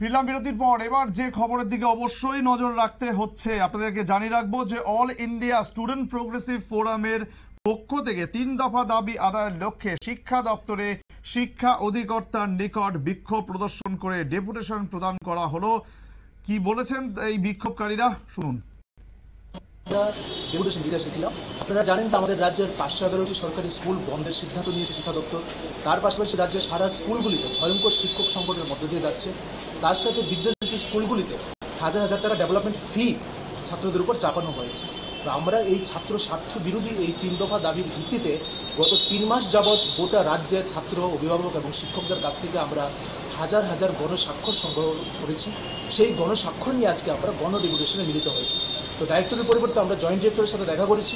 ফিরলাম বিরতির পর। এবার যে খবরের দিকে অবশ্যই নজর রাখতে হচ্ছে, আপনাদেরকে জানিয়ে রাখবো যে অল ইন্ডিয়া স্টুডেন্ট প্রোগ্রেসিভ ফোরামের পক্ষ থেকে 3 দফা দাবি আদায়ের লক্ষ্যে শিক্ষা দপ্তরে শিক্ষা অধিকর্তার নিকট বিক্ষোভ প্রদর্শন করে ডেপুটেশন প্রদান করা হলো। কি বলেছেন এই বিক্ষোভকারীরা, শুনুন। ডেপুটেশন দিতে এসেছিলাম। আপনারা জানেন যে আমাদের রাজ্যের 511টি সরকারি স্কুল বন্ধের সিদ্ধান্ত নিয়েছে শিক্ষা দপ্তর। তার পাশাপাশি রাজ্যের সারা স্কুলগুলিতে ভয়ঙ্কর শিক্ষক সংকটের মধ্য দিয়ে যাচ্ছে। তার সাথে বিদ্যাজ্যোতি স্কুলগুলিতে হাজার হাজার টাকা ডেভেলপমেন্ট ফি ছাত্রদের উপর চাপানো হয়েছে। তো আমরা এই ছাত্র স্বার্থ বিরোধী এই 3 দফা দাবির ভিত্তিতে গত 3 মাস যাবৎ গোটা রাজ্যের ছাত্র, অভিভাবক এবং শিক্ষকদের কাছ থেকে আমরা হাজার হাজার গণস্বাক্ষর সংগ্রহ করেছি। সেই গণস্বাক্ষর নিয়ে আজকে আমরা গণ ডেপুটেশনে মিলিত হয়েছি। তো ডাইরেক্টরের পরিবর্তে আমরা জয়েন্ট ডিরেক্টরের সাথে দেখা করেছি,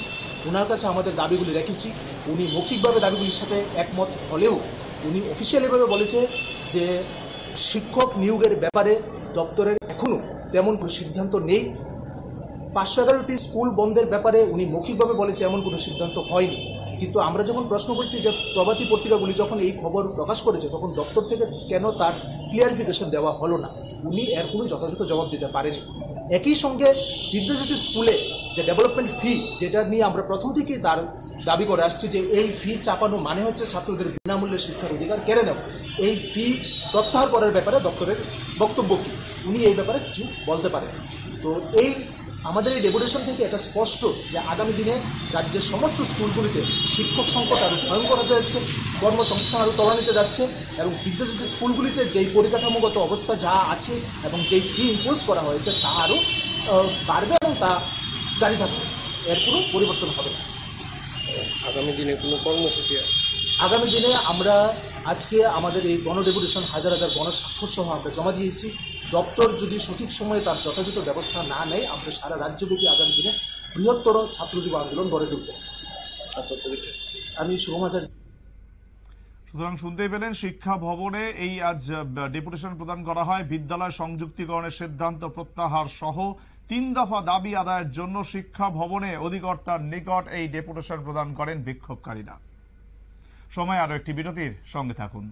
ওনার কাছে আমাদের দাবিগুলি রেখেছি। উনি মৌখিকভাবে দাবিগুলির সাথে একমত হলেও উনি অফিসিয়ালিভাবে বলেছে যে শিক্ষক নিয়োগের ব্যাপারে দপ্তরের এখনো তেমন কোনো সিদ্ধান্ত নেই। 511টি স্কুল বন্ধের ব্যাপারে উনি মৌখিকভাবে বলেছে এমন কোনো সিদ্ধান্ত হয়নি। কিন্তু আমরা যখন প্রশ্ন করছি যে প্রভাতী পত্রিকাগুলি যখন এই খবর প্রকাশ করেছে তখন দপ্তর থেকে কেন তার ক্লিয়ারিফিকেশন দেওয়া হলো না, উনি এর কোনো যথাযথ জবাব দিতে পারেনি। একই সঙ্গে বিদ্যাজ্যোতি স্কুলে যে ডেভেলপমেন্ট ফি, যেটা নিয়ে আমরা প্রথম থেকেই তার দাবি করে আসছি যে এই ফি চাপানো মানে হচ্ছে ছাত্রদের বিনামূল্যে শিক্ষার অধিকার কেড়ে নেওয়া। এই ফি প্রত্যাহার করার ব্যাপারে দপ্তরের বক্তব্য কি, উনি এই ব্যাপারে কিছু বলতে পারেন। তো এই আমাদের এই ডেপুটেশন থেকে এটা স্পষ্ট যে আগামী দিনে রাজ্যের সমস্ত স্কুলগুলিতে শিক্ষক সংকট আরো ভয়ঙ্কর হতে যাচ্ছে, কর্মসংস্থান আরো তলানিতে যাচ্ছে এবং বিদ্যাজ্যোতি স্কুলগুলিতে যেই পরিকাঠামোগত অবস্থা যা আছে এবং যেই ফি ইম্পোজ করা হয়েছে তা আরো বাড়বে এবং তা জারি থাকবে, এর কোনো পরিবর্তন হবে না। আগামী দিনে কোনো কর্মসূচি? আগামী দিনে আমরা আজকে আমাদের এই গণ ডেপুটেশন হাজার হাজার গণস্বাক্ষর সহ আমরা জমা দিয়েছি। দপ্তর যদি সঠিক সময়ে তার যথাযথ ব্যবস্থা না নেয় আমরা সারা রাজ্যব্যাপী আগামী দিনে বৃহত্তর ছাত্র যুব আন্দোলন গড়ে তুলব। আমি শুভম আচার্য। সুতরাং শুনতেই পেলেন, শিক্ষা ভবনে এই আজ ডেপুটেশন প্রদান করা হয়। বিদ্যালয় সংযুক্তিকরণের সিদ্ধান্ত প্রত্যাহার সহ 3 দফা দাবি আদায়ের জন্য শিক্ষা ভবনে অধিকর্তার নিকট এই ডেপুটেশন প্রদান করেন বিক্ষোভকারীরা। সময় আরো একটি বিরতির, সঙ্গে থাকুন।